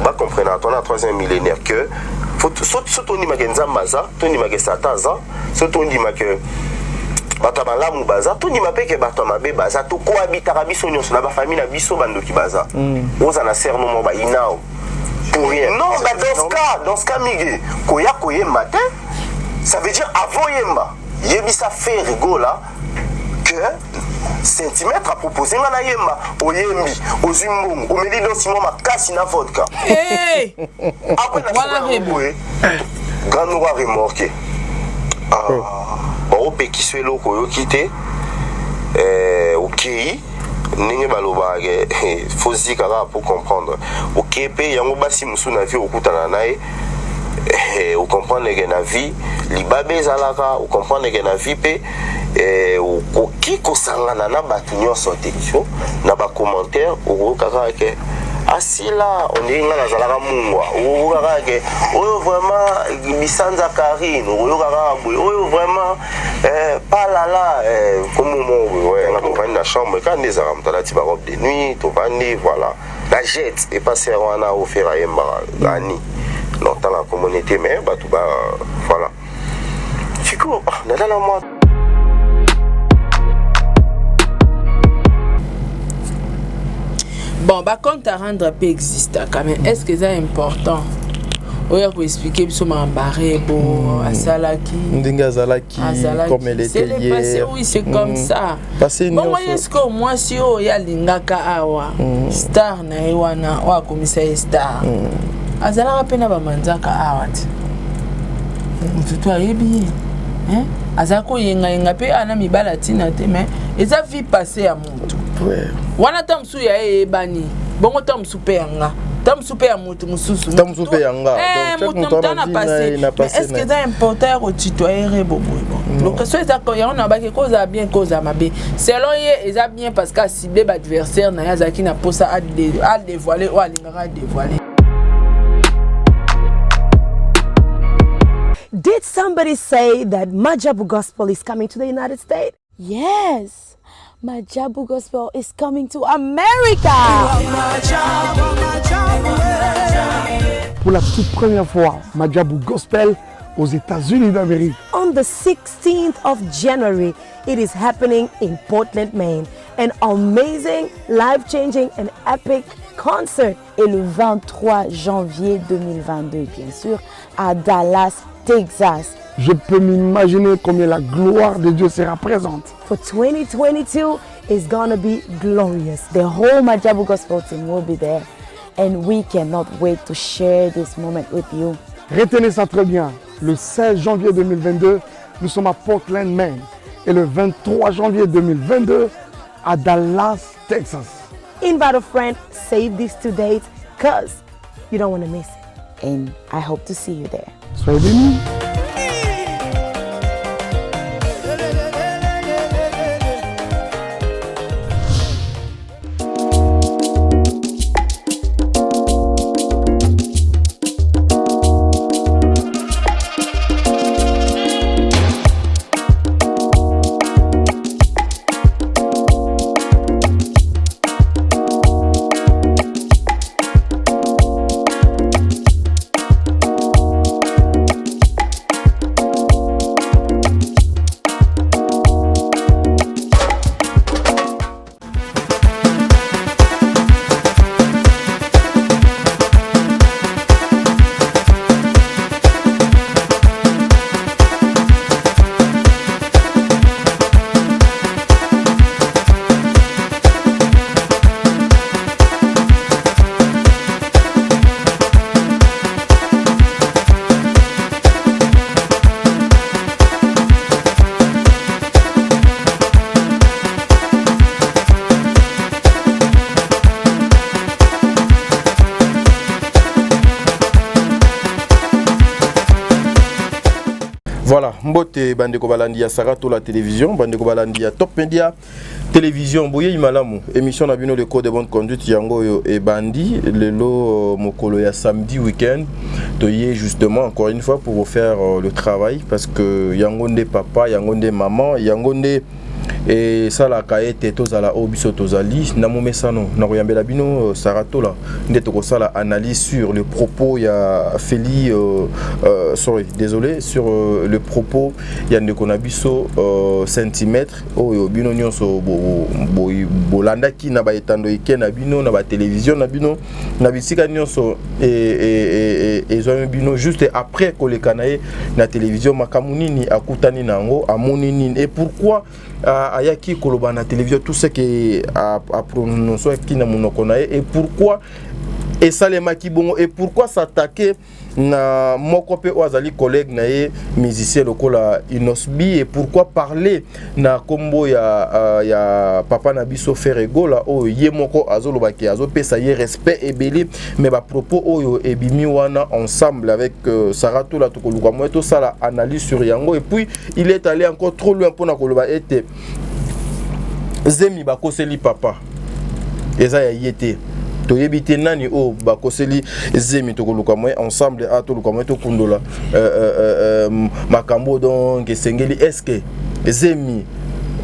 va comprendre à ton troisième millénaire que surtout ni magenza maza to ni magestataza surtout ni que batabala mu baza to ni mapeke batama be baza to cohabitera biso nyonso na ba famille na biso bandoki baza oza na serno mo ba inao pour rien non bah dans ce cas migué koya matin ça veut dire avant yemba yebisa fait rigola que centimètre à proposer na yemba oyembi ozimbungu omeli do simo makasi na vodka après la grand noir remorqué bon peki swelo ko quitté OK ninge baloba ke fozi kala pour comprendre OK pe yango basi musu na vie okutana nae o comprendre que na vie libabe zalaka o comprendre que na vie pe o kiko sangana na batu nyonso te na ba commentaire o kaka ke asila on est ngala zalaka mungwa o kaka ke oyo vraiment bisanza Karine oyo kaka boy oyo vraiment pas là comme moi ouais on va dans la chambre quand les armes dans la petite robe de nuit to bandi voilà la jette et passer on a offert à Yemba ani longtemps la communauté mais bah tout bah voilà Chico on est dans la moi. Bon, bah, compte à rendre peu existe quand même. Est-ce que c'est important? Oui, on peut expliquer sur ma barre, bon, à Salaki. Ndinga Salaki, comme elle était liée. C'est le passé, oui, c'est comme ça. Bon, moi, est-ce que moi, si on y a l'ingaka awa, star na ewana, ou a commissaire star. Azala rapena ba manzaka awa. Mututu ayebi. Hein? Azako yenga pe ana mibala tina te mais eza vie passée à mutu. Wana tamsu ya ebani. Bongo tamsu pe yanga. Tamsu pe ya mutu mususu. Tamsu pe yanga. Donc mutu tana passé. Mais est-ce que c'est important au citoyen bobo? Donc soit ça quand on a ba quelque chose bien cause à mabe. Selon ye eza bien parce que ciblé adversaire na yazaki na posa à dévoiler ou à lingara dévoiler. Did somebody say that Majabu Gospel is coming to the United States? Yes, Majabu Gospel is coming to America. Pour la toute première fois, Majabu Gospel aux États-Unis d'Amérique. On the 16th of January, it is happening in Portland, Maine. An amazing, life-changing and epic concert. Et le 23 janvier 2022, bien sûr, à Dallas, Texas. Je peux m'imaginer combien la gloire de Dieu sera présente. For 2022, it's gonna be glorious. The whole Majabu Gospel team will be there. And we cannot wait to share this moment with you. Retenez ça très bien. Le 16 janvier 2022, nous sommes à Portland, Maine. Et le 23 janvier 2022, à Dallas, Texas. Invite a friend, save these 2 dates, cause you don't want to miss it. And I hope to see you there. Soyez bénis. Voilà, mbote bandeko balandi ya Sarato la télévision, bandeko balandi ya Top Media télévision, boye imalamu, émission na bino le code de bonne conduite yango yo et bandi, lelo mokolo ya samedi week-end, toyé justement encore une fois pour vous faire le travail parce que yango nde papa, yango nde maman, yango nde et ça la kaete tozala obiso tozali na momesano na koyambela bino saratola ndeto ko sala analyse sur le propos ya Feli sur le propos ya ndeko na biso centimètre oyo bino nyonso bolanda ki na ba etando ike na bino na ba télévision na bino na bisika nyonso et bino juste après koleka na ye na télévision makamunini akutani nango amoni nini et pourquoi ayaki koloba na télévision tout ce que a prononcé qui na monoko na ye et pourquoi et ça les makibongo et pourquoi s'attaquer na moko pe oazali collègue na ye musicien lokola Inosbi et pourquoi parler na kombo ya papa na biso Ferego la o ye moko azoloba ki azopesa ye respect ebeli mais ba propos oyo ebimi wana ensemble avec Saratola tokoluka moto sala analyse sur yango et puis il est allé encore trop loin pour na koloba ete Zemi bakoseli papa eza ya yete to yebite nani o bakoseli Zemi tokoluka moye ensemble a toluka moye to kundola makambo donc esengeli est-ce que Zemi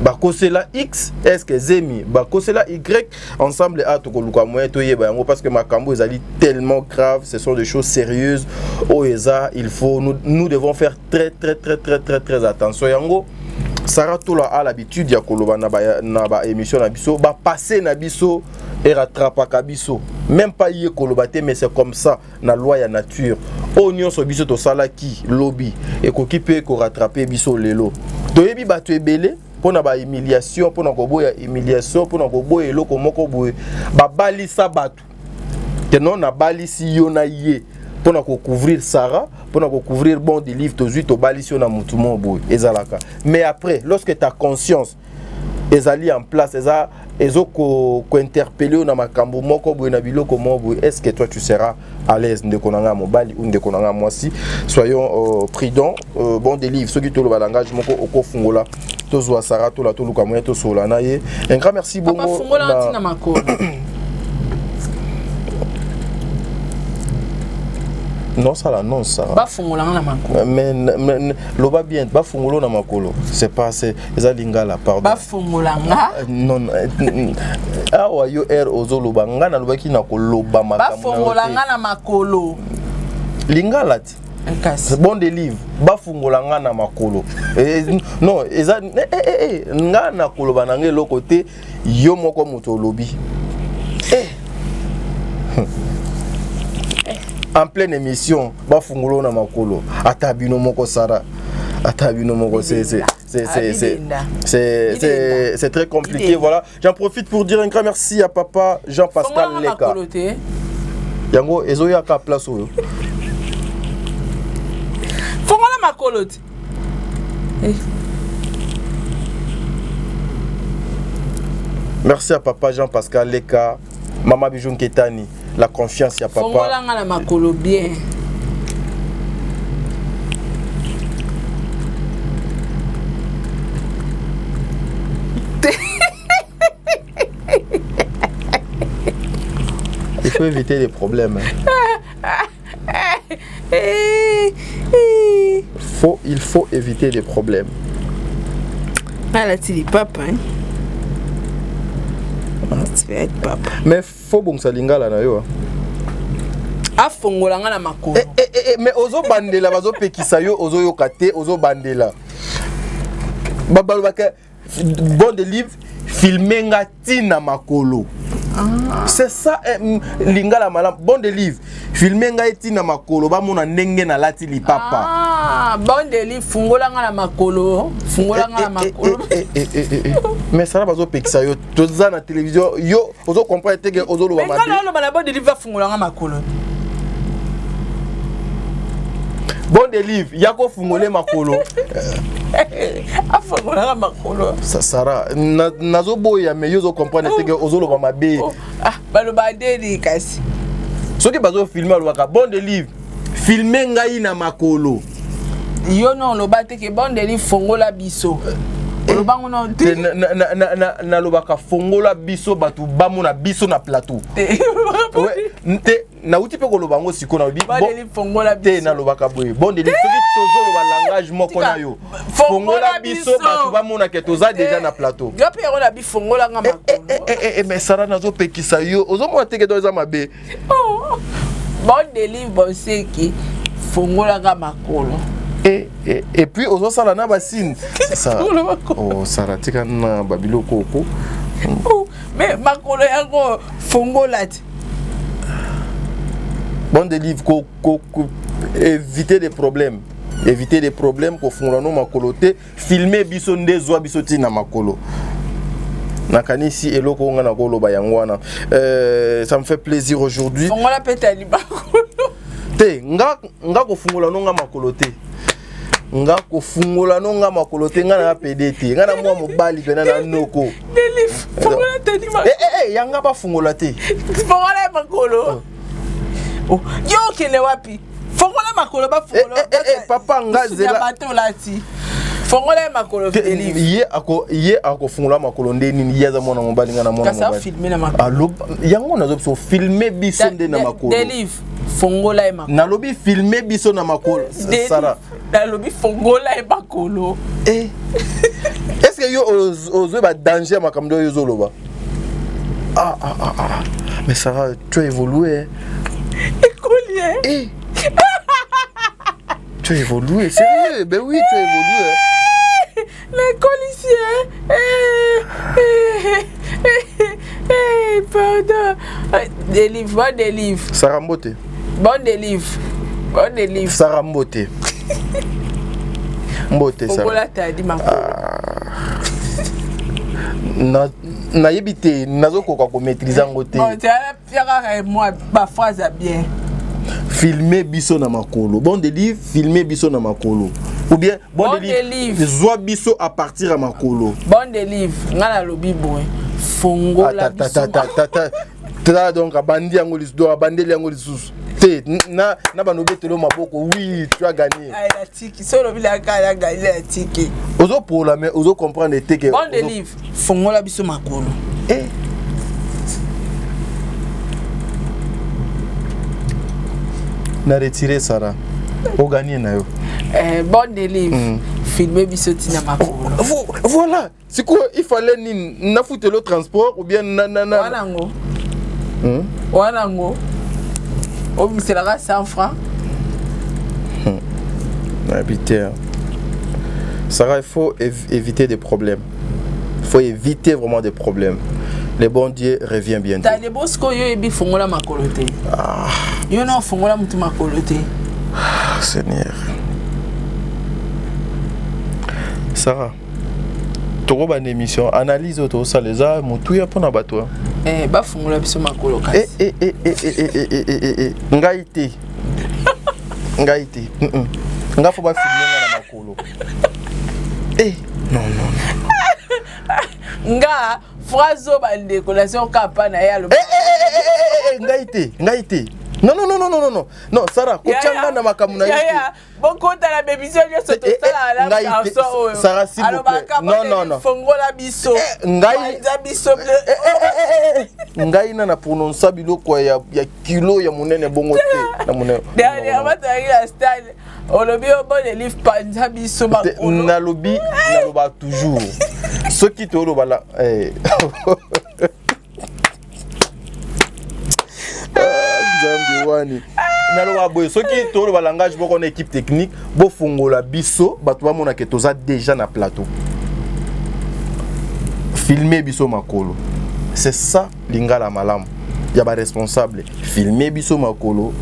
bakosela X est-ce que Zemi bakosela Y ensemble a tokoluka moye to yeba yango parce que makambo ezali tellement grave, ce sont des choses sérieuses o eza il faut nous devons faire très attention yango. Saratola a l'habitude ya koloba na ba émission na biso ba passer na biso et rattraper kabiso même pas yé kolobate mais c'est comme ça na loi ya nature onyon so biso to sala ki lobby et ko kipe ko rattraper biso lelo to yebi bato ebele pona ba humiliation pona ko boya humiliation pona ko boya eloko moko boye ba balisa bato que non na balisi yo na ye pour nous couvrir Sarah, pour nous couvrir bon des livres, to balisi na mutumo boy ezalaka. Mais après, lorsque ta conscience ezali en place, ezo ko interpeller na makambo moko boy na biloko mo boy, est-ce que toi tu seras à l'aise ndeko nanga mobali ou ndeko nanga mwasi? Soyons prudents. Bon des livres, ceux qui to le balangage moko oko fungola, to zo Sarah to la to luka moyen to sola na ye. Un grand merci bongo. Papa fungola ntina makolo. Non, ça là, non, ça. Mais l'oba bien, ba fungolo na makolo. C'est pas c'est lingala, pardon. Ba fungolanga. Non. Ah wa yo ozo loba ngana loba ki na ko loba makambo. Ba fungolanga na makolo. Lingala ti. Bon des livres, ba fungolanga na makolo. Non, ngana koloba na ngelo côté yo moko moto lobi. En pleine émission, bafungolo na makolo, atabino moko sara, atabino moko c'est très compliqué. Voilà, j'en profite pour dire un grand merci à papa Jean-Pascal Leka. Yango ezoya ka place oyo. Fongola makolote. Merci à papa Jean-Pascal Leka, Mama Bijoun Ketani. La confiance, il y a papa. Fongolanga na makolo bien. Il faut éviter les problèmes. Il faut éviter les problèmes. Ah là, tu dis papa, hein? Mais faut bon ça lingala na yo. Afongolanga na makolo. Mais ozo bandela bazo pekisa yo ozo yo kate ozo bandela. Babalobaka bon de livre filmenga tina makolo. C'est ça lingala malam bon de livre filmenga tina makolo ba mona ndenge na lati li papa. Bon de livre fungolanga na makolo, fungolanga na makolo. Mais ça bazo pekisa yo toza na télévision yo ozo comprendre que ozo lo ba mabe. Mais quand on bon de livre fungolanga makolo. Bon de livre yako fungole makolo. Afongolanga makolo. Ça Sarah nazo boya mais yo zo comprendre que ozo lo ba mabe. Baloba deli kasi. Soki bazo filmer alobaka bon de livre filmer ngai na makolo. Yo non loba te ke bon de livre fongola biso. Lobango non te na lobaka fongola biso batu bamona biso na plateau. Ouais, te na uti pe ko lobango siko na bi. Bon de livre fongola biso. Te na lobaka boye. Bon de livre soki tozolo ba langage moko na yo. Fongola biso batu ba mona ke toza déjà na plateau. Gapi ya na bi fongola nga makolo. Mais Sarah nazo pekisa yo. Ozo mo teke doza mabe. Bon délivre bon c'est qui fongola nga makolo. Et puis ozo sala na basine. Ça. Oh Sarah tika na babilo koko. Mais makolo yango fongola ti. Bon délivre éviter des problèmes. Éviter des problèmes ko fongola no makolo te, filmer biso ndezwa biso ti na makolo. Nakanisi eloko nga na koloba yangwana. Ça me fait plaisir aujourd'hui. Fongola petali makolo. Te nga ko fongola no nga makolo te. Nga ko fungola no nga makolo te nga na PDT nga na mwa mobali pena na noko Delif fongola tani makolo yanga ba fungola te fongola makolo oh yo kene wapi fongola makolo ba fongola papa nga zela bato lati fongola makolo Delif ye ako fungola makolo ndeni yeza mwana mobali nga na mwana mobali kasa filmer na makolo allo yango nazo so filmer biso nde na makolo Delif fongola e makolo nalobi filmer biso na makolo Sara nalobi fongola e makolo est-ce que yo ozo ba danger makamdo yo zoloba mais Sarah tu as évolué écolier tu as évolué sérieux ben oui tu as évolué les policiers pardon des livres Sarah Mbote bon des livres Sarah Mbote Mbote Sarah fongola tadi makolo na yebite nazokoka ko maîtriser ngo te bon tiala fiaka moi ba phrase bien filmer biso na makolo bon des livres filmer biso na makolo ou bien bon des livres zwa biso à partir à makolo bon des livres ngala lobi boy fongola biso ta donc abandi yango lisdo abandeli yango lisusu te na banobetelo maboko oui tu as gagné ay la tiki solo bila kala gagné la tiki ozo pour la mais ozo comprendre te que bon des livres fongola biso makolo na retirer Sarah o gagné na yo bon des livres filmer biso tina makolo voilà c'est quoi il fallait ni na foutre le transport ou bien na wanango au misela 100 francs habiter Sarah il faut éviter des problèmes il faut éviter vraiment des problèmes le bon Dieu revient bientôt ta le bosco yo ebi fongola makolo te yo na fongola mutu makolo te Seigneur Sarah toko ba émission analyse auto ça les a mutu ya pona bato ba fongola biso makolo kasi ngai te nga fo ba filmer na makolo non nga phrase ba décoration kapa na ya lo ngai te non Sarah ko changa na makamu na ya bon konta la bébiso yo soto sala la chanson oyo Sarah s'il vous plaît non fongola biso ngai za biso ngai na prononcer biloko ya kilo ya monene bongo te na monene derrière matari la style olobi bon les livres panza biso makolo naloba toujours ce qui te oloba la Zambiwani naloba boy soki tolo ba langage boko na équipe technique bo fongola biso bato ba mona ke toza déjà na plateau filmer biso makolo c'est ça lingala malamu ya ba responsable filmer biso makolo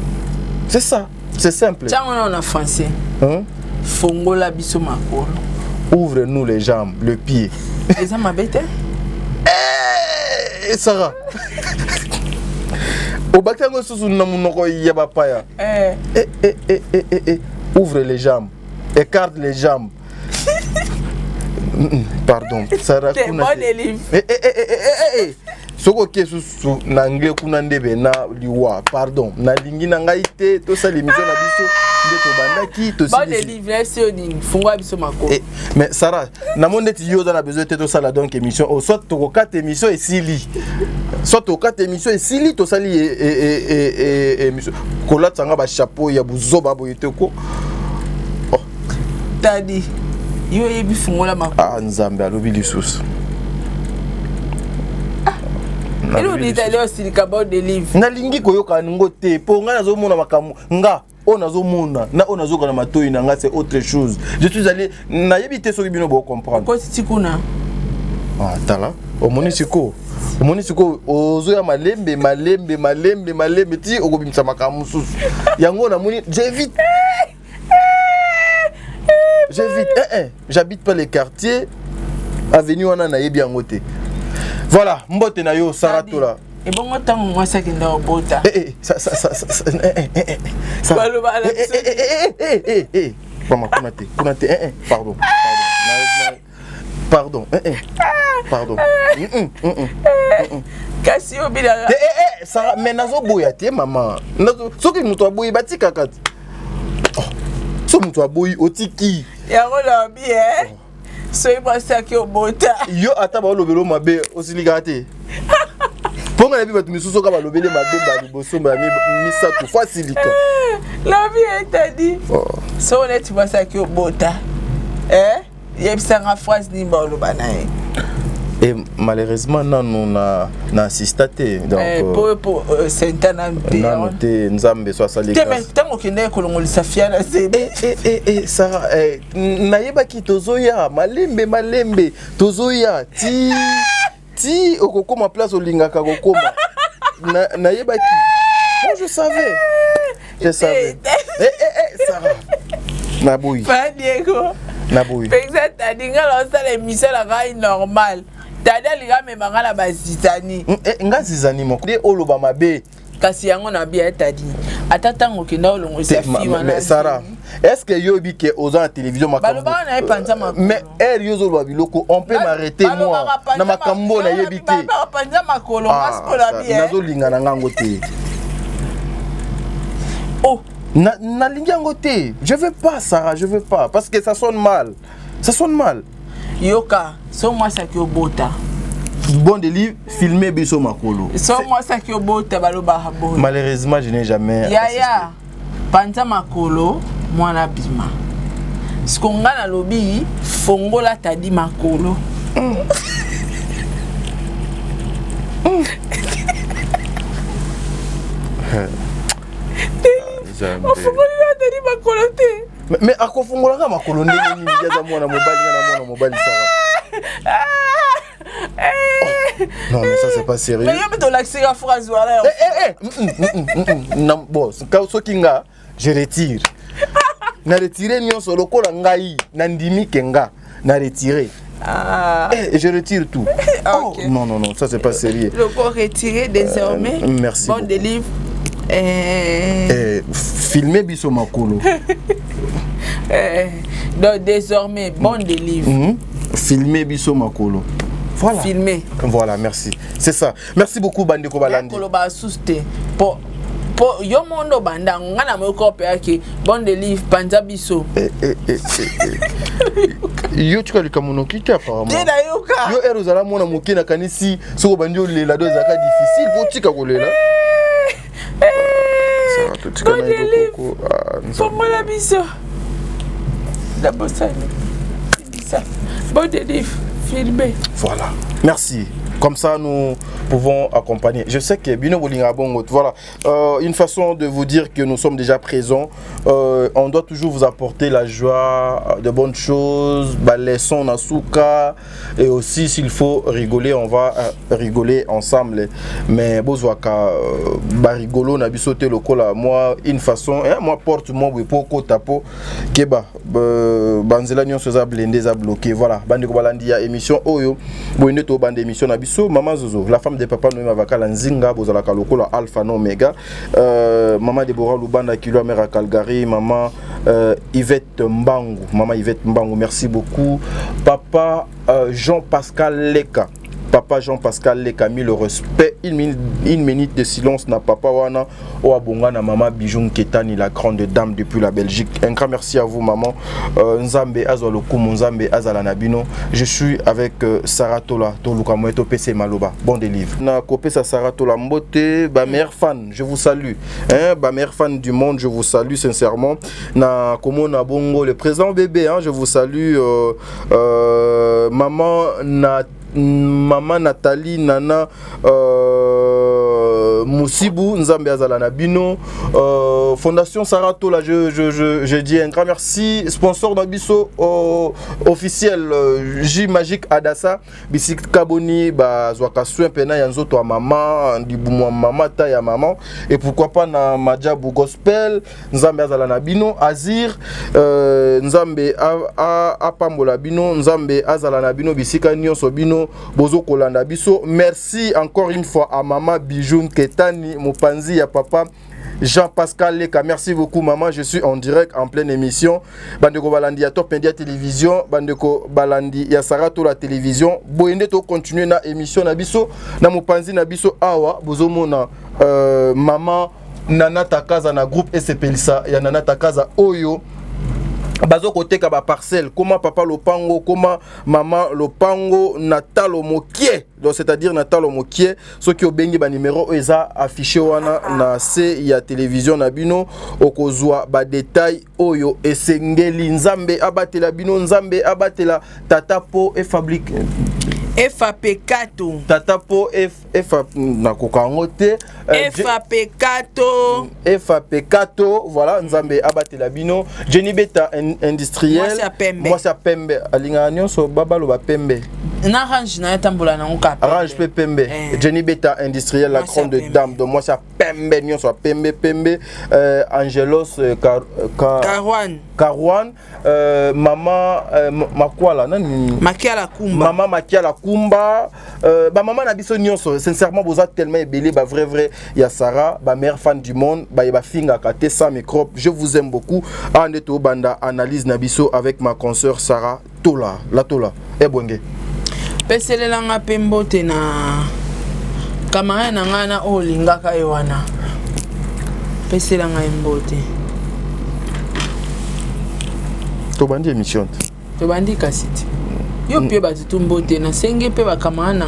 c'est ça c'est simple tiens on a français fongola biso makolo ouvre-nous les jambes le pied les hommes abete Sarah au bakango susu na munoko ya bapaya ouvre les jambes écarte les jambes pardon Sarah kuna soko kesusu na anglais kuna ndebe na liwa pardon na lingi na ngai te to sa l'émission na biso ndeto bandaki to bon les livres sur ni fongola biso makolo mais Sarah na monde ti yo na besoin to sala donc émission au soit to 4 émissions et sili soit to 4 émissions et sili to sali émission kola tsanga ba chapeau ya buzoba boyete ko Tadi. Yo yebi fungola makolo. Ah nzambe alobi lisusu. Elo ni tali aussi about the live. Nalingi koyoka ngo te po nga nazomona makamu nga on nazomona na on nazoka na matoi na nga c'est autre chose. Je suis allé na yebite soki bino bo comprendre. Ko tikuna. Ah tala o monisiko ozo ya malembe ti okobimisa makamu susu. Yango na moni j'évite. J'habite pas les quartiers avenue wana na yebi yango te. Voilà, mbote na yo Saratola. Et bon temps moi ça qui nda obota. Ça. Maman, kunate. Pardon. Kasi obila. Ça mais nazo boya te maman. Nazo soki muto aboyi batika kati. So muto aboyi otiki. Ya rola bien. So il passe à qui obota. Yo ata ba lobelo mabe osiligate. Ponga na biba tumisuso ka ba lobele mabe ba liboso ba misa to facilika. La vie est dit. So on est passe à qui obota. Yebsanga phrase ni ba lobanae. Et malheureusement non na assisté donc pour Saint-Anne non te nzambe so sali ka te tango kende ko longolisa fiana sebe ça nayeba ki tozoya malembe tozoya ti okokoma place olingaka kokoma nayeba ki moi je savais Sarah naboui pas Diego naboui exact adinga la sala émission la gagne normal Tada liga me mangala bazizani. Nga zizani moko. De oloba mabe. Kasi yango na bia tadi. Atata ngokenda olongo sa fi wana. Mais Sarah, est-ce que yo bi ke oza na télévision makambo? Baloba na epanza makolo. Mais er yo zo biloko, on peut m'arrêter moi. Na makambo na yebi te. Ba panza makolo masko la bia. Nazo linga na ngango te. Oh, na linga yango te. Je veux pas Sarah, je veux pas parce que ça sonne mal. Ça sonne mal. Yoka, so moi ça qui obota. Bon de livre filmé biso makolo. So moi ça qui obota baloba habo. Malheureusement, je n'ai jamais ya panza makolo mwana bima. Skonga na lobi fongola tadi makolo. Fongola tadi makolo te. Mais akofungola ka makolo ndenge nini jaza mwana mobali Sarah. Non mais ça c'est pas sérieux. Mais yo beto l'accès à phrase voilà. Non bon, so kinga je retire. Na retirer nyonso lokola ngai na ndimi kenga na retirer. Je retire tout. Oh, non, ça c'est pas sérieux. Le corps retiré désormais. Merci. Bon délivre. Filmer biso makolo. Donc désormais bon délivre. Filmer biso makolo. Voilà. Filmer. Voilà, merci. C'est ça. Merci beaucoup Bandeko Balandi. Makolo ba suste. Po yo mondo banda ngana mo ko pe aki bon délivre panza biso. Yo tu ka mono kiti apparemment. Yo erozala mona moke na kanisi soko bandio lela do zaka difficile pour tika kolela. Bon délivre. Pour moi la biso. D'abord ça. Bon délivre. Filmé. Voilà. Merci. Comme ça, nous pouvons accompagner. Je sais que Bino Bolinga Bongo, voilà, une façon de vous dire que nous sommes déjà présents. On doit toujours vous apporter la joie, de bonnes choses, les sons Nasuka, et aussi s'il faut rigoler, on va rigoler ensemble. Mais Bozwaka, rigolo, n'a sauté le col à moi, une façon, moi porte moi pour tapo, Keba, Banzela Nyon se blindé, a bloqué. Voilà, Bandeko Balandia émission Oyo, Boineto Bande émission Maman Zozo, la femme de papa Noé Mavaka Nzinga, Bozala Kalokola Alpha no Omega, Maman Deborah Lubanda Kilo Mera Calgary, Maman Yvette Mbangu, merci beaucoup. Papa Jean-Pascal Leka, Papa Jean-Pascal Le Camille, le respect, une minute de silence n'a papa wana o abonga na maman Bijoun Ketani, la grande dame depuis la Belgique. Un grand merci à vous maman. Nzambe azoloku Nzambe azala nabino. Je suis avec Sarah Tola, Toluka Moeto PC Maloba. Bon délivre. Na copé sa Sarah Tola Mbote, ba meilleure fan, je vous salue. Hein, ba meilleure fan du monde, je vous salue sincèrement. Na komo na bongo le président bébé, hein, je vous salue maman Nathalie Nana Moussibou Nzambe Azala Nabino, Fondation Saratola, je dis un grand merci. Sponsor Nabiso officiel J Magique Adassa Bisik Kaboni Bazwaka Soin Pena Yanzo to maman Ndibumwa maman ta ya maman, et pourquoi pas na Madjabou Gospel Nzambe Azala Nabino Azir Nzambe Apambola Bino Nzambe Azala Nabino Bisika Nyonso Bino Bozo Kolanda Biso. Merci encore une fois à maman Bijoun Ketani Mopanzi ya papa Jean-Pascal Leka. Merci beaucoup maman, je suis en direct en pleine émission. Bandeko Balandi ya Top Media Télévision, Bandeko Balandi ya Sarato la télévision. Boyende to continuer na émission na biso na Mopanzi na biso awa bozo mona maman Nana Takaza na groupe SPLSA ya Nana Takaza Oyo. Bazo côté ka ba parcelle, comment papa Lopango, comment maman Lopango Natalo Mokie, donc c'est-à-dire Natalo Mokie, ceux qui ont bengi ba numéro eza affiché wana na C ya télévision na bino okozwa ba détail oyo esengeli Nzambe abatela bino Nzambe abatela tatapo e fabrique FAP4 Tatapo FAP na kokangote FAP4 FAP4 voilà Nzambe abatela bino Jenny Beta industriel moi c'est pembe alinga nyonso baba lo ba pembe na range na tambola na ngoka range pe pembe Jenny Beta industriel la grande dame de moi c'est pembe nyonso pembe Angelos Karwan maman makwala nani Makiala Kumba maman Makiala Kumba ba maman na biso nyonso sincèrement boza tellement ébélé ba vrai ya Sarah ba meilleure fan du monde ba finga kate sans microbe. Je vous aime beaucoup. Andeto banda analyse na biso avec ma consoeur Sarah Tola la Tola e bonge peselela nga pembote na kamara na ngana olingaka ewana pesela nga mbote to bandi émission to bandi kasiti yo pie ba tutumbote na senge pe ba kamara na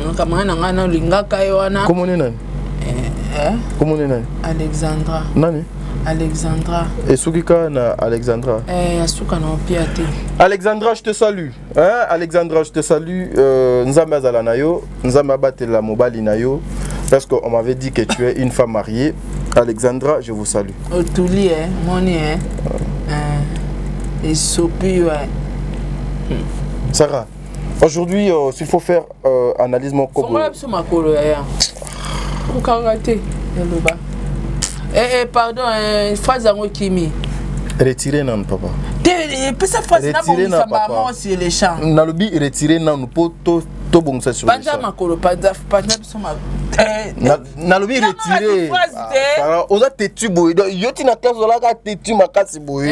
ngana olingaka ewana comment nani comment nani Alexandra nani Alexandra et Sukika na Alexandra asuka na opiate Alexandra je te salue hein Alexandra je te salue Nzambe azala na yo Nzambe abatela mobali na yo parce qu'on m'avait dit que tu es une femme mariée. Alexandra je vous salue otuli moni et sopi ouais Sarah aujourd'hui s'il faut faire analyse mon kobo on va ma kolo ya ko kangate loba pardon, phrase à moi Kimi. Retirez non papa. Pesa phrase na bon ça maman sur les champs. Na lobi retirer non pour to bon ça sur les champs. Panda makolo panda so ma. Na lobi retirer. Alors oza tetu boy. Yo ti na classe la ka tetu makasi boy.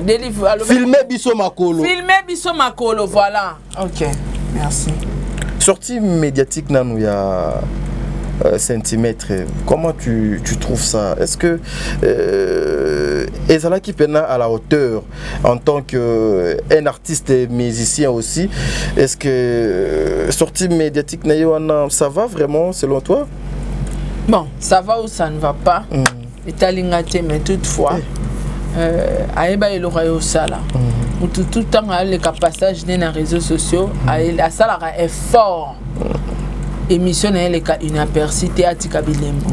Délivre. Filmer biso makolo. Filmer biso makolo voilà. OK. Merci. Sortie médiatique nanou ya centimètres, comment tu trouves ça? Est-ce que Ezala qui peine à la hauteur en tant qu'un artiste et musicien aussi, est-ce que sortie médiatique ça va vraiment selon toi? Bon, ça va ou ça ne va pas. Etalingate mais toutefois aeba elora yo sala. Tout le temps les passage dans les réseaux sociaux, a sala effort. Émission est inaperçue théâtre Bilembo.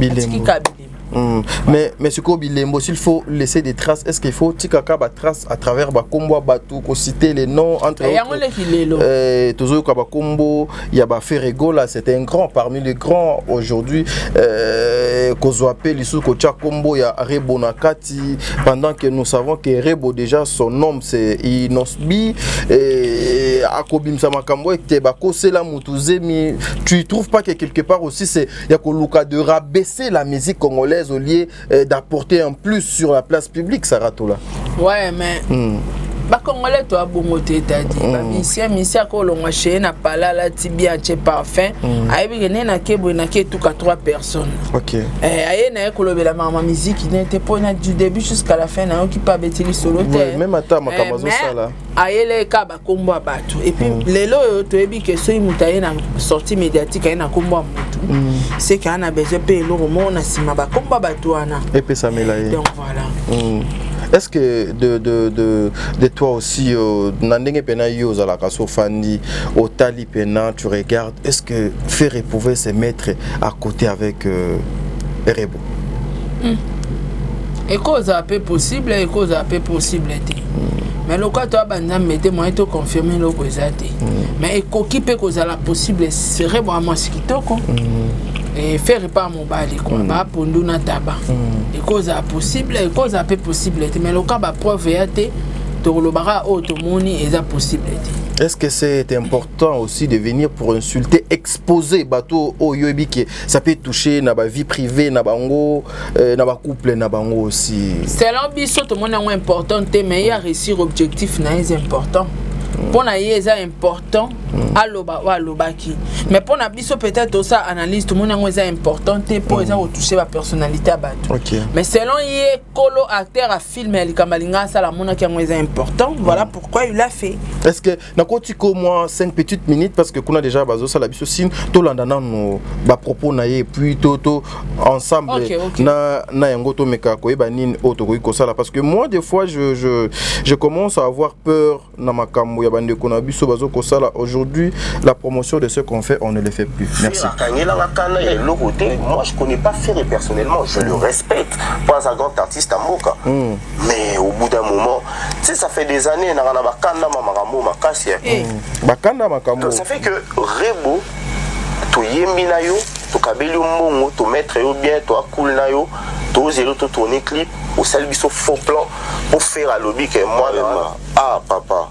Mais ce qu'on Bilembo, s'il faut laisser des traces, est-ce qu'il faut tikaka ba trace à travers ba combo batou ko citer les noms entre autres Tozo ka ba combo ya ba Ferrego là, c'est un grand parmi les grands aujourd'hui ko appelle lisu ko cha combo ya Rebo Nakati, pendant que nous savons que Rebo déjà son nom c'est Inosbi et akobimsa makambo et ba ko c'est la mutuzemi. Tu trouves pas que quelque part aussi c'est ya ko luka de rabaisser la musique congolaise au lieu d'apporter un plus sur la place publique, Saratola? Ouais, mais ba congolais to abongo te tadi ba misia ko longa chez na pala la tibia che parfum ayebi ke na kebo na ke tout 3 personnes. OK. Aye na ekolobela ma musique n'était pas du début jusqu'à la fin na qui pas betili solo te. Même ata makamazo sala. Aye le ka ba kombo bato et puis lelo to ebi ke so imutaye na sortie médiatique aye na kombo mutu. C'est qu'on a besoin de le roman na sima ba kombo bato ana. Et puis ça melaye. Donc voilà. Est-ce que de toi aussi, Nandenge Pena Yoza la Kaso Fandi, au Tali Pena, tu regardes, est-ce que Ferré pouvait se mettre à côté avec Erebo? Et cause à peu possible, et cause à peu possible. Mais le cas toi bandam mettez moi to confirmer le cause mais et qui peut cause à la possible serait vraiment ce qui toko. Et faire pas mon bali quoi ba pondu na taba et cause à possible et cause à peu possible mais le cas ba preuve yate to le bara automoni est possible. Est-ce que c'est important aussi de venir pour insulter, exposer bateau au yobi qui ça peut toucher na ba vie privée na bango na ba couple na bango aussi. C'est l'ambition tout le monde est important mais il y a réussir objectif na est important. Pour na yeza important aloba wa lobaki mais pour na biso peut-être ça analyse tout le monde est important pour ça toucher la personnalité à bateau. Mais selon yé colo acteur à film el kamalinga ça la mona qui est important voilà pourquoi il l'a fait. Est-ce que na kotiko moi 5 petites minutes parce que kuna déjà bazo ça la biso sin to landana no ba propos na yé puis to ensemble na yango to meka ko eba nini auto ko ça parce que moi des fois je commence à avoir peur na makambo ya bande ko na biso bazo ko ça aujourd'hui la promotion de ce qu'on fait on ne le fait plus. Merci. Moi je connais pas Ferré personnellement, je le respecte pas un grand artiste à Moka. Mais au bout d'un moment, tu sais ça fait des années na na bakanda makambo makasi. Bakanda makambo. Ça fait que Rebo to yembi na yo, to kabeli mbongo, to mettre yo bien, to akul na yo, to zéro to tourner clip, au sel biso faux plan pour faire à lobby que moi ah papa.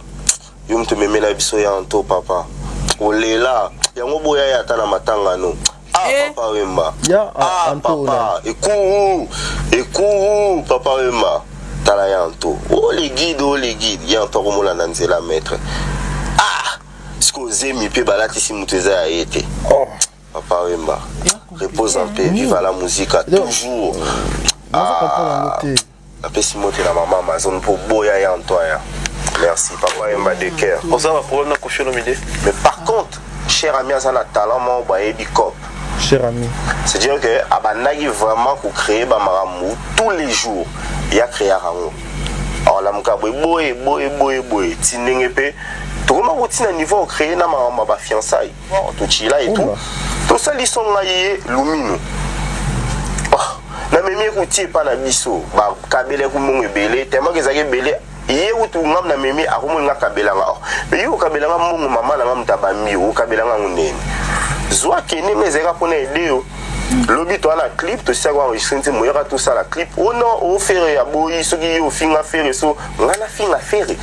Yo mte meme na biso ya anto papa. Olela, yango boya ya tana matanga no. Papa Wemba. Papa, écoute, Papa Wemba. Tala yanto. Oh les guides, yanto comme la nanzela maître. Ce que vous aimez pe balati si muteza a été. Papa Wemba. Repose en paix, vive la musique à toujours. Après si monter la maman Amazon pour boya yanto ya. Merci Papa Wemba de cœur. On s'en va problème na coucher le midi. Mais par contre, cher ami ça na talent mo ba ebi cop. Cher ami. C'est-à-dire que Abanagi vraiment pour créer Bamaramou tous les jours. Il y a créé Rango. Alors la mukabwe boy. Tinengepe. Tout le monde à niveau créé na ma fiançailles. Tout chila et tout. Tout ça ils sont naïe lumino. Na memi routier pas na biso. Ba kabele ku mongo belé tellement que ça belé. Iye utu ngam na memi akumu nga kabela nga. Mais yo kabela nga mongo mama na ngam tabambi o kabela nga ngunene. Zoa kene mezera pona ideo lobi to na clip to sa kwa enregistrer moyera tout ça la clip oh non o faire ya boyi soki yo finga faire so ngana finga faire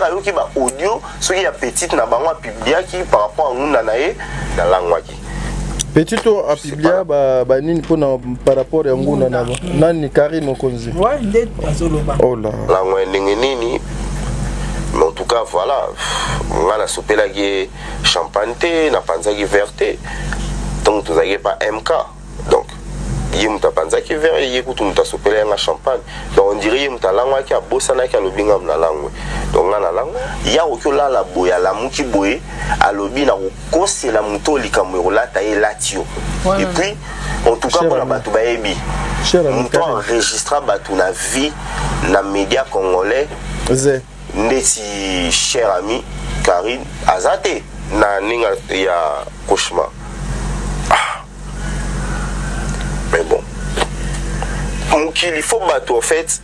yo ki ba audio soki ya petite na bango publier ki par rapport à nguna na e na langwaki petit to a publier ba nini pona par rapport ya nguna na nani Karine Mokonzi ouais ndet azoloba oh là langwa ndenge nini. Mais en tout cas, voilà, on a soupé la champagne, na panzaki verte. Donc, tu n'as pas MK. Donc, il y a un panzaki vert et il y a un soupé la champagne. Donc, on dirait qu'il y a un langue qui a bossé na lobingam na langue. Donc, on a la langue. Il y a aucun là la boya, la mouki boye, à lobi na kose la mouto likamu la taille latio. Et puis, en tout cas, on a battu baebi. On a enregistré battu na vie, na média congolais. Ndeti cher ami Karine Azate na ninga ya cauchemar. Mais bon. Donc il faut battre en fait.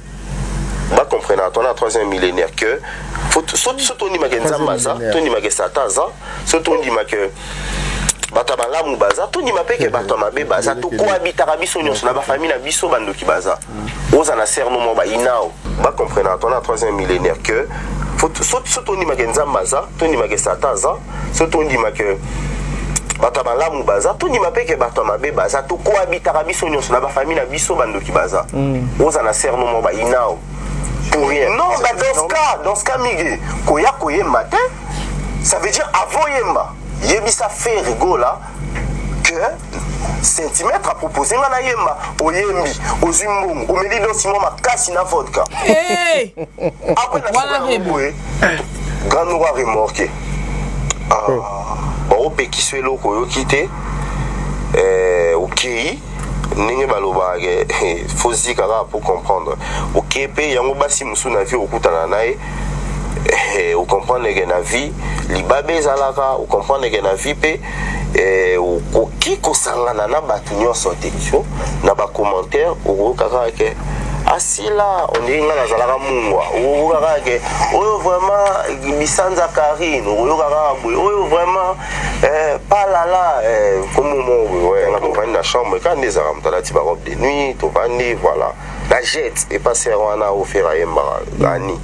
Bah comprendre on a 3e millénaire que faut surtout on dit ma Nzambaza, on dit ma Sataza, surtout on dit ma que batabanga mubaza, on dit ma pe que batama be baza to cohabiter biso nyonso na ba famille na biso bandoki baza. Oza na serno mo ba inao. Bah comprendre on a 3e millénaire que faut surtout on dit ma Nzambaza, on dit ma Sataza, surtout on dit ma que batabanga mubaza, on dit ma pe que batama be baza to cohabiter biso nyonso na ba famille na biso bandoki baza. Oza na serno mo ba inao. pour rien. Non, bah dans ce cas, Miguel, Koya matin, ça veut dire avant Yemba. Yebisa fait rigola que centimètre a proposé na Yemba, au Yembi, au Zumbung, au Mélido Simon ma casse na vodka. Hey! Après la grand noir remorqué. Bon, qui soit là, quitté, ok. Ninge balobage faut dire pour comprendre OK pe yango basi musu na vie okutana nae o comprendre que na vie libabe zalaka o comprendre que na vie pe o ki ko sangana na batu nyonso te na ba commentaire o kaka ke asila on est ngana zalaka mungwa o kaka ke oyo vraiment bisanza Karine oyo kaka boy oyo vraiment pas là comme moi ouais on va dans la chambre quand les armes dans la petite robe de nuit to bandi voilà la jette et passer on a offert à Yemba gani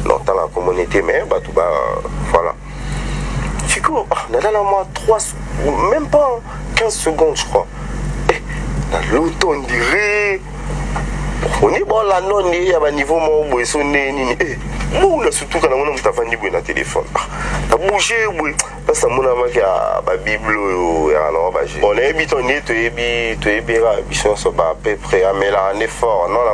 dans la communauté mais bah tout voilà Chico on a dans moi 3 même pas 15 secondes je crois dans l'auto on dirait on est bon là non il y a un niveau mon boy sonné ni bon là surtout quand on a mutafandi boy na téléphone na bouger boy parce que mon ama ka ba bible ya na ba je on est biton ni to ebi ra biso so ba à peu près amela un effort non là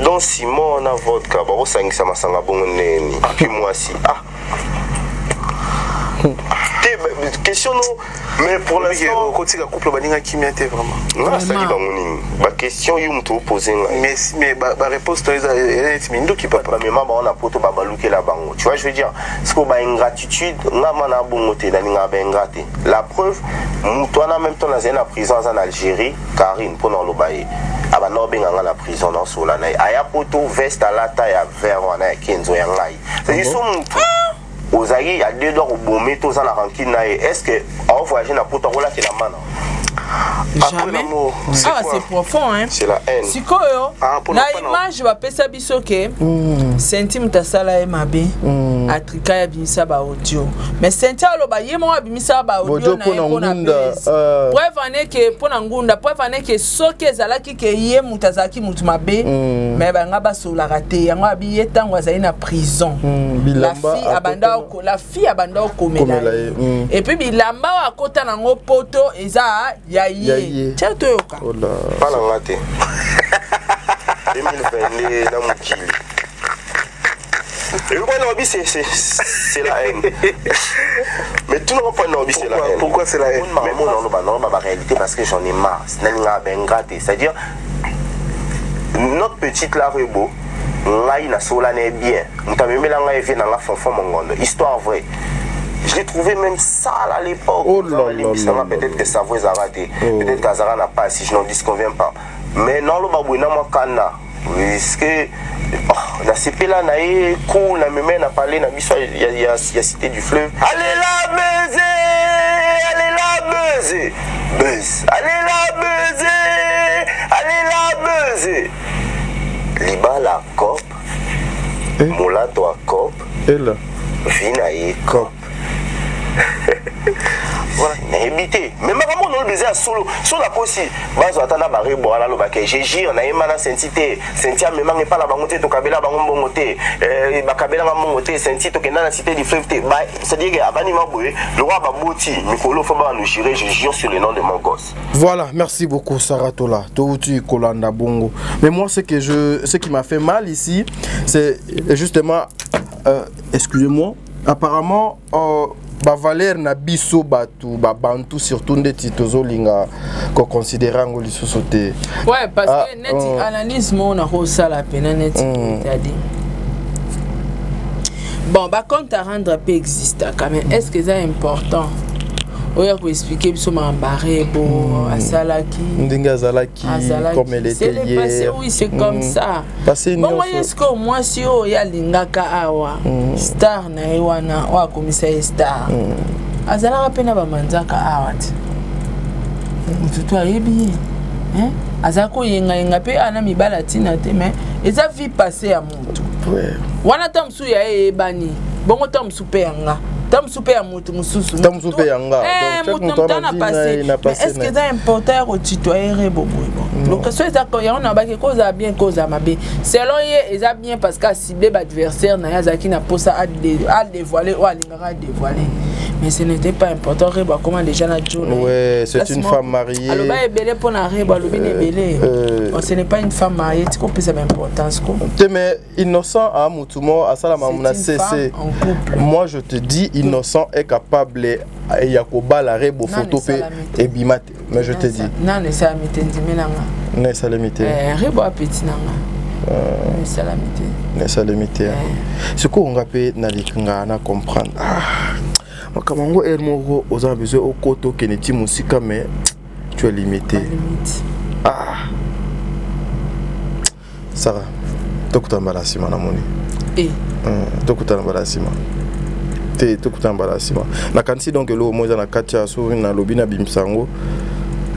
dans Simon na vodka ba osangisa masanga bongo neni puis moi si question non mais pour l'instant côté la couple baninga kimia te vraiment non ça dit bangoning ba question yum to poser mais ba réponse to est mindo qui papa mais maman on a poto ba baluke la bango tu vois je veux dire ce que ba ingratitude ngama na bongo te na ninga ba ingraté la preuve muto na même temps na prison en Algérie Karine pour non lobaye aba no benga na prison dans sola na aya poto veste à la taille à vert wana kenzo ya ngai c'est du son muto Ozagi, il y a 2 dollars au bon métaux dans la rancune. Est-ce que on voyage na poto rola qui la main? Jamais. C'est profond hein. C'est la haine. Si quoi na image va pesa bisoke. Centime ta sala emabe. Atrika ya bimisa ba audio. Mais centime aloba yemo wa bimisa ba audio na epona base. Preuve ane ke pona ngunda, preuve ane ke soke zalaki ke ye mutazaki mutumabe. Mais ba nga ba sola raté, yango abi yetango azali na prison. La fille abanda okomela. Et puis bilamba wa kota nango poto eza yaye. Tiens toi yoka. Pas la raté. 2022 na mukili. Et pourquoi Nobi c'est la haine. Mais tout le monde pas Nobi c'est la haine. Pourquoi c'est la haine? Mais moi non bah réalité parce que j'en ai marre. C'est-à-dire notre petite la rebo ngai na sola ne bien. Mutamemela ngai vient dans la fonfon mongondo. Histoire vraie. Je l'ai trouvé même sale à l'époque. Peut-être que ça vous a raté. Peut-être qu'Azara n'a pas, si je n'en disconviens pas. Mais non, le babou n'a pas kana. Parce que la CP là, naïe, cool, la mémé n'a parlé, n'a il y a cité du fleuve. Allez là, baiser! Allez là, baiser! Buzz! Allez là, baiser! Allez là, baiser! Liba la cop. Moulato a cop. Et là? Vinaïe cop. Voilà, éviter. Mais vraiment on le baiser à solo. Sur la posi, bazo atana barre boala lo baké. J'ai on a emana sentité. Sentia même pas la bangote to kabela bangombo moté. Ba kabela bangote senti to kena na cité du fleuve té. C'est-à-dire que abani maboé, le roi ba boti, mikolo faut ba nous gérer, je jure sur le nom de mon gosse. Voilà, merci beaucoup Sarah Tola. Touti Kolanda Bongo. Mais moi ce qui m'a fait mal ici, c'est justement excusez-moi, apparemment ba valeur na biso batu ba bantu surtout ndeti tozolinga ko considérer ngo lisusu te. Ouais parce que neti analyse mon na ko sala pena neti tadi. Bon ba compte à rendre peut existe quand même. Est-ce que c'est important? Oya ko expliquer biso mambaré bo asalaki. Ndinga zalaki comme elle était hier. C'est le passé oui, c'est comme ça. Passé bon moi est-ce que moi si o ya lingaka awa star na ewana wa komisa star. Azala pena ba manzaka awa. Mututu ayebi. Hein? Azako yenga pe ana mibala tina te mais eza vie passée à mutu. Ouais. Wana tamsu ya ebani. Bongo tamsu pe yanga. tamusupe ya mutu mususu tamusupe yanga donc mutu na passé mais est-ce que c'est important au citoyen rebobo donc soit ça quand on a ba que cause bien cause mabe selon ye eza bien parce que ciblé adversaire na yazaki na posa à dévoiler ou à dévoiler mais ce n'était pas important reba comment déjà na John ouais c'est une femme mariée alors ba ebele pour na reba lo bien ebele ce n'est pas une femme mariée tu comprends ça importance quoi mais innocent à mutumo à salama mona cessé moi je te dis innocent est capable ya koba la rebo photo pe et bimate mais je te dis non ne ça mitendi menanga ne ça limité rebo petit nanga ne ça limité ne ça limité ce qu'on rappelle na likinga na comprendre Makamango Hermoro aux besoin au koto keneti musika mais tu es limité. Sarah, tokuta mbalasima na moni. Tokuta mbalasima. Tokuta mbalasima. Na kansi donc lo moza na katia suri na lobina bimsango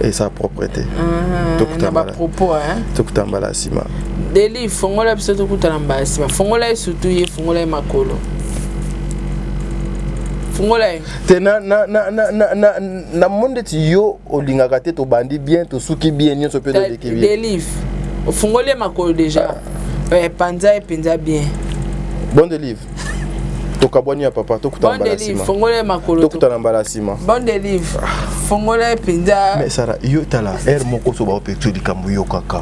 et sa propreté. Tokuta mbalasima. Propos hein. Tokuta mbalasima. Deli fongola biso tokuta mbalasima. Fongola surtout ye fongola makolo. Na monde ti yo olingaka te to bandi bien to suki bien nyonso pe de l'équipe des livres fungole makolo déjà panza et penza bien bon de livre to kaboni ya papa to kutamba la bon de livre fungole makolo to kutana mbala sima bon de livre fungole penza mais sara yo tala moko so ba opekto likambo yo kaka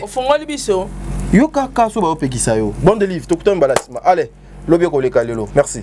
fungole biso yo kaka so ba opekisa yo bon de livre to kutamba la sima allez lobby ko le kalelo merci.